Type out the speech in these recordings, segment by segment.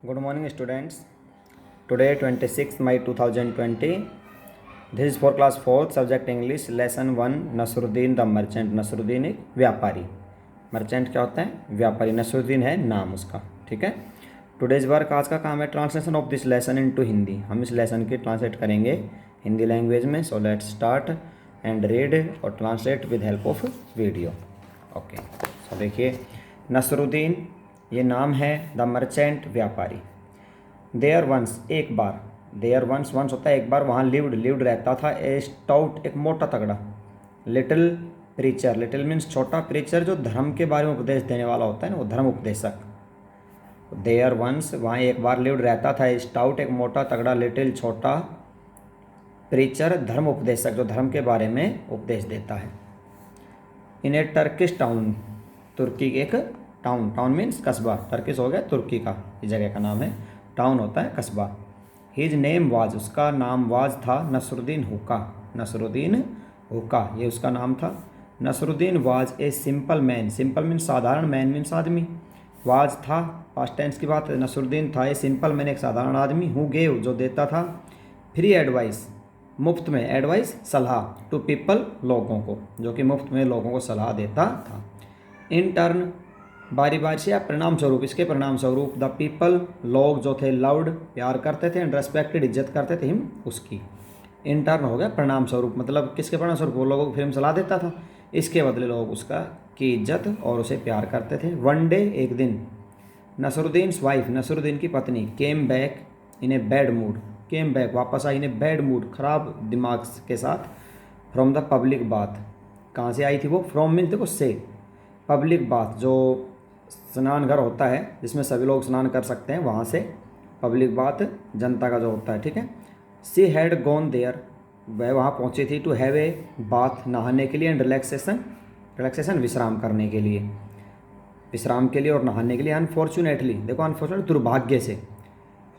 Good morning, students. Today, 26 May 2020. This is for class 4th, subject English, lesson 1, Nasruddin the merchant. Nasruddin एक व्यापारी. Merchant क्या होता है? व्यापारी. नसरुद्दीन है नाम उसका. ठीक है. टुडेज वर्क आज का काम है translation of this lesson into Hindi. हम इस लेसन की ट्रांसलेट करेंगे हिंदी लैंग्वेज में. So let's start and read और translate with help of video. Okay. So देखिए, नसरुद्दीन ये नाम है. द मर्चेंट व्यापारी. देयर वंस एक बार. देयर वंस वंस होता है एक बार. वहाँ लिव्ड रहता था. ए स्टाउट एक मोटा तगड़ा. Little preacher. लिटिल मीन्स छोटा. प्रीचर जो धर्म के बारे में उपदेश देने वाला होता है ना, वो धर्म उपदेशक. देयर वंस वहाँ एक बार लिव्ड रहता था. स्टाउट एक मोटा तगड़ा. लिटिल छोटा. प्रीचर धर्म उपदेशक जो धर्म के बारे में उपदेश देता है. इन ए टर्किश टाउन. तुर्की के एक टाउन. टाउन मीन्स कस्बा. टर्किश हो गया तुर्की का, इस जगह का नाम है. टाउन होता है कस्बा. हिज नेम वाज उसका नाम वाज था नसरुद्दीन हुक्का. नसरुद्दीन हुक्का ये उसका नाम था. Nasruddin was a simple man. Simple means साधारण. मैन मीन्स आदमी. वाज था पास्ट टेंस की बात है. नसरुद्दीन था ए सिंपल मैन एक साधारण आदमी. हु गेव जो देता था. फ्री एडवाइस मुफ्त में. एडवाइस सलाह. टू पीपल लोगों को, जो कि मुफ्त में लोगों को सलाह देता था. इन टर्न बारी बारी से या परिणाम स्वरूप. इसके परिणाम स्वरूप द पीपल लोग जो थे लाउड प्यार करते थे. एंड रेस्पेक्टेड इज्जत करते थे हिम उसकी. इन टर्न हो गया परिणाम स्वरूप. मतलब किसके परिणाम स्वरूप? वो लोगों को फिर सलाह देता था. इसके बदले लोग उसका की इज्जत और उसे प्यार करते थे. वन डे एक दिन. नसरुद्दीन्स वाइफ नसरुद्दीन की पत्नी. Came back in a bad mood. Came back वापस आई. इन ए बैड मूड खराब दिमाग के साथ. From the public bath. कहाँ से आई थी वो? फ्रॉम मीन्स देखो से. पब्लिक बाथ जो स्नान घर होता है जिसमें सभी लोग स्नान कर सकते हैं, वहाँ से. पब्लिक बाथ जनता का जो होता है. ठीक है. सी हैड गॉन देयर वह वहाँ पहुँची थी. टू हैव ए बाथ नहाने के लिए. एंड रिलैक्सेशन विश्राम करने के लिए. विश्राम के लिए और नहाने के लिए. अनफॉर्चुनेटली देखो, अनफॉर्चुनेट दुर्भाग्य से.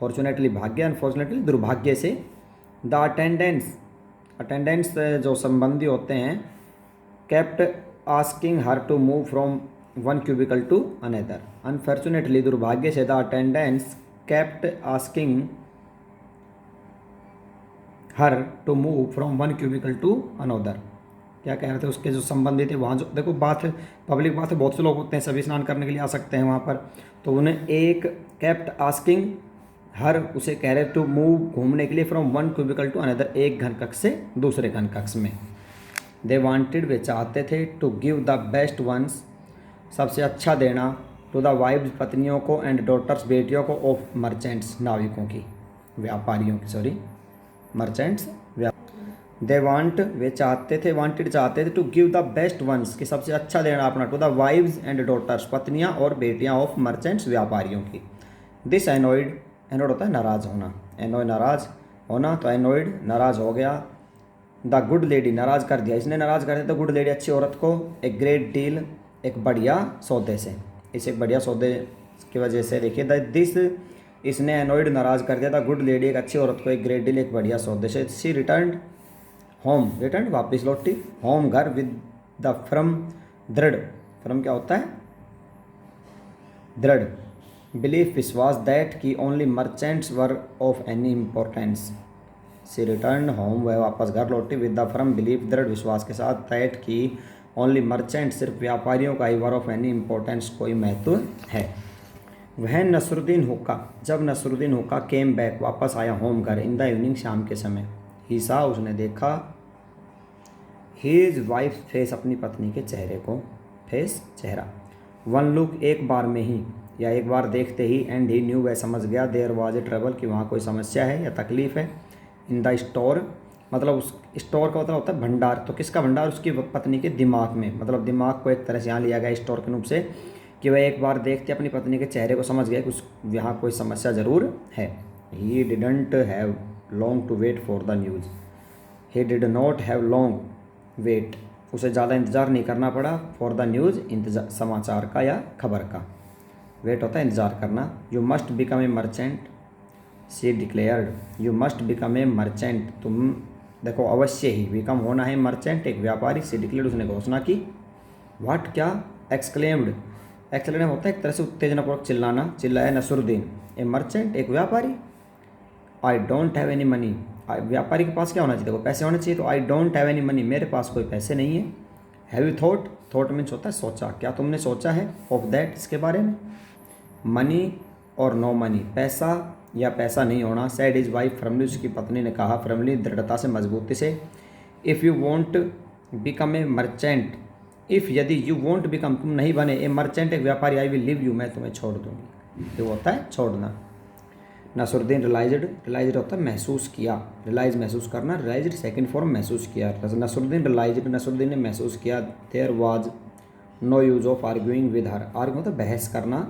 फॉर्चुनेटली भाग्य, अनफॉर्चुनेटली दुर्भाग्य से. द अटेंडेंट्स जो संबंधी होते हैं. Kept asking her to move from one cubicle to another. Unfortunately दुर्भाग्य से. The attendants kept asking her to move from one cubicle to another. क्या कह रहे थे? उसके जो संबंधी थे वहाँ जो देखो बात है, पब्लिक बात है, बहुत से लोग होते हैं, सभी स्नान करने के लिए आ सकते हैं वहाँ पर. तो उन्हें एक केप्ट आस्किंग हर उसे कह रहे टू मूव घूमने के लिए from one cubicle to another एक घन कक्ष से दूसरे घन कक्ष में. दे वांटेड वे चाहते थे. To give the best ones सबसे अच्छा देना. टू द वाइव्स पत्नियों को. एंड डॉटर्स बेटियों को. ऑफ मर्चेंट्स नाविकों की, व्यापारियों की. Sorry, merchants. दे वांट वे चाहते थे. वांटेड चाहते थे. To give the best ones कि सबसे अच्छा देना अपना. To the wives and daughters पत्नियाँ और बेटियाँ. ऑफ मर्चेंट्स व्यापारियों की. This annoyed. एनॉयड होता है नाराज़ होना. एनॉय नाराज़ होना. तो एनॉयड नाराज़ हो गया. द गुड लेडी नाराज़ कर दिया. इसने नाराज़ कर दिया द गुड लेडी अच्छी औरत को. ए ग्रेट डील एक बढ़िया सौदे से. इस एक बढ़िया सौदे की वजह से. देखिए दिस इसने एनॉयड नाराज़ कर दिया. द गुड लेडी एक अच्छी औरत को. एक ग्रेट डील एक बढ़िया सौदे से. She return home. रिटर्न वापस लौटी. होम घर. विद द फ्रम दृढ़. फ्रम क्या होता है? दृढ़. बिलीफ विश्वास. दैट की only merchants were of any importance. She return home वह वापस घर लौटी. विद द फ्रम बिलीफ दृढ़ विश्वास के साथ. दैट की ओनली मर्चेंट सिर्फ व्यापारियों का ही वर ऑफ एनी इम्पोर्टेंस कोई महत्व है. वह नसरुद्दीन हुक्का जब नसरुद्दीन हुक्का केम बैक वापस आया होम घर. इन द इवनिंग शाम के समय. ही सा उसने देखा. हीज वाइफ फेस अपनी पत्नी के चेहरे को. फेस चेहरा. वन लुक एक बार में ही या एक बार देखते ही. एंड ही न्यू वह समझ गया. देयर वाज ए ट्रबल कि वहाँ कोई समस्या है या तकलीफ है. इन द स्टोर मतलब उस स्टोर का मतलब होता है भंडार. तो किसका भंडार? उसकी पत्नी के दिमाग में. मतलब दिमाग को एक तरह से यहाँ लिया गया स्टोर के रूप से कि वह एक बार देखते अपनी पत्नी के चेहरे को समझ गया कि उस यहाँ कोई समस्या ज़रूर है. He didn't have long to wait for the news. He did not have long wait उसे ज़्यादा इंतज़ार नहीं करना पड़ा. फॉर द न्यूज़ इंतजार समाचार का या खबर का. वेट होता है इंतज़ार करना. You must become a merchant. She declared. You must become a merchant तुम देखो अवश्य ही बिकम होना है मर्चेंट एक व्यापारी. सी डिक्लेयर्ड उसने घोषणा की. व्हाट क्या? एक्सक्लेम्ड एक्सेलरेटिव होता है एक तरह से उत्तेजनापूर्वक चिल्लाना। चिल्लाया नसरुद्दीन, ए मर्चेंट, एक व्यापारी। I don't have any money, व्यापारी के पास क्या होना चाहिए, देखो पैसे होने चाहिए, तो I don't have any money, मेरे पास कोई पैसे नहीं है। Have you thought, thought means होता है सोचा, क्या तुमने सोचा है, ऑफ दैट, इसके बारे में। मनी और नो मनी, पैसा या पैसा नहीं होना। सैड इज वाइफ फर्मली, उसकी पत्नी ने कहा, फर्मली दृढ़ता से, मजबूती से। If you want become a merchant, if यदि यू वॉन्ट बिकम, तुम नहीं बने, ए मर्चेंट, एक व्यापारी, आई विल लीव यू, मैं तुम्हें छोड़ दूंगी। ये होता है छोड़ना। नसरुद्दीन रिलाइज्ड, रिलाइज्ड होता है महसूस किया, रिलाइज महसूस करना, रिलाइज्ड सेकंड फॉर्म महसूस किया। नसरुद्दीन रिलाइज्ड, नसरुद्दीन ने महसूस किया, there was no use of arguing with her, argue मतलब बहस करना,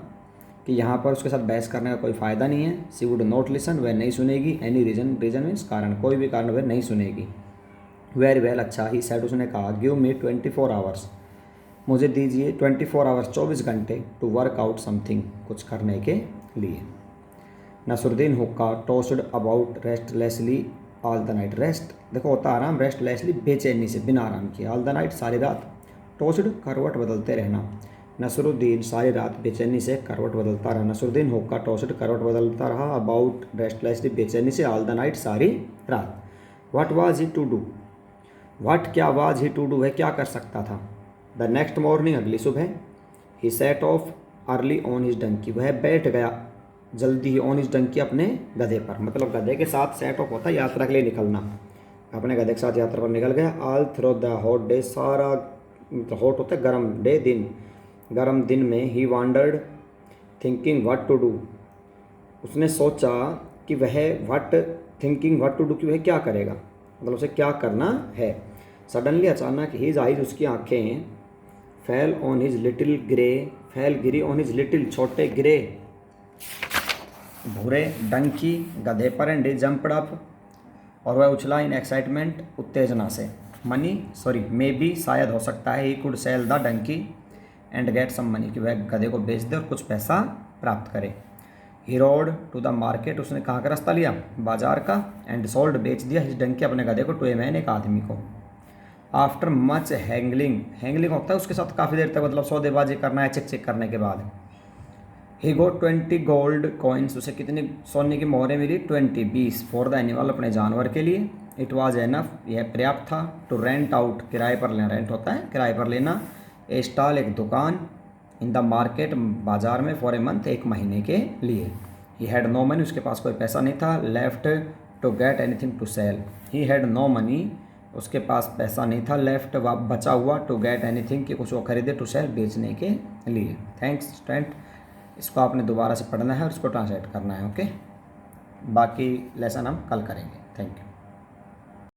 कि यहाँ पर उसके साथ बहस करने का कोई फ़ायदा नहीं है। सी वुड नॉट लिसन, वह नहीं सुनेगी। एनी रीजन, रीजन मीन्स कारण, कोई भी कारण वह नहीं सुनेगी। वेरी वेल, अच्छा ही सेड, उसने कहा, गिव मी 24 आवर्स, मुझे दीजिए 24 आवर्स, 24 घंटे, टू वर्क आउट समथिंग, कुछ करने के लिए। नसरुद्दीन हुक्का tossed about restlessly all the night, rest देखो होता आराम, रेस्टलेसली बेचैनी से, बिना आराम किए, ऑल द नाइट सारी रात, टॉस्ड करवट बदलते रहना। नसरुद्दीन सारी रात बेचैनी से करवट बदलता रहा। नसरुद्दीन हुक्का टॉस्ड करवट बदलता रहा, अबाउट रेस्टलेसली बेचैनी से, ऑल द नाइट सारी रात। What was he to do, what क्या, वाज ही टू डू है क्या कर सकता था। द नेक्स्ट मॉर्निंग, अगली सुबह, he set off early on his donkey, वह बैठ गया जल्दी ही, ऑन हिज डंकी, अपने गधे पर, मतलब गधे के साथ सेट ऑफ होता है यात्रा के लिए निकलना, अपने गधे के साथ यात्रा पर निकल गया। All through the hot day, सारा हॉट होता है गर्म, डे दिन, गर्म दिन में। He wandered thinking what to do, उसने सोचा कि वह, what thinking what to do, कि वह क्या करेगा, मतलब उसे क्या करना है। सडनली, अचानक, हिज आइज, उसकी आँखें, फैल ऑन हिज लिटिल ग्रे, फैल गिरी, ऑन हिज लिटिल, छोटे, ग्रे भूरे, डंकी, गधे पर, एंड ही जंप्ड अप, और वह उछला, इन एक्साइटमेंट, उत्तेजना से। मनी, सॉरी, मे बी, शायद हो सकता है, he could sell the donkey and get some money, कि वह गधे को बेच दे और कुछ पैसा प्राप्त करे। ही रोड टू द मार्केट, उसने कहाँ का रास्ता लिया, बाजार का, एंड सोल्ड, बेच दिया, हिज डंकी, अपने गधे को, टू ए मैन, एक आदमी को। आफ्टर मच हैंगलिंग, हैंगलिंग होता है उसके साथ काफ़ी देर तक, मतलब सौदेबाजी करना है, चेक चेक करने के बाद। ही गो 20 गोल्ड कॉइन्स, उसे कितनी सोने की मोहरें मिली, 20, 20, फॉर द एनिमल, अपने जानवर के लिए। इट वाज एनफ, यह पर्याप्त था। टू रेंट आउट, किराए पर लेना, रेंट होता है किराए पर लेना। ए स्टॉल, एक दुकान। इन द मार्केट, बाजार में। फॉर ए मंथ, एक महीने के लिए। ही हैड नो मनी, उसके पास कोई पैसा नहीं था। Left to get anything to sell, he had no money, उसके पास पैसा नहीं था। लेफ्ट, बचा हुआ, टू गेट एनीथिंग, कि कुछ वो खरीदे, टू सेल, बेचने के लिए। थैंक्स स्टूडेंट, इसको आपने दोबारा से पढ़ना है और इसको ट्रांसलेट करना है, ओके। बाकी लेसन हम कल करेंगे। Thank you.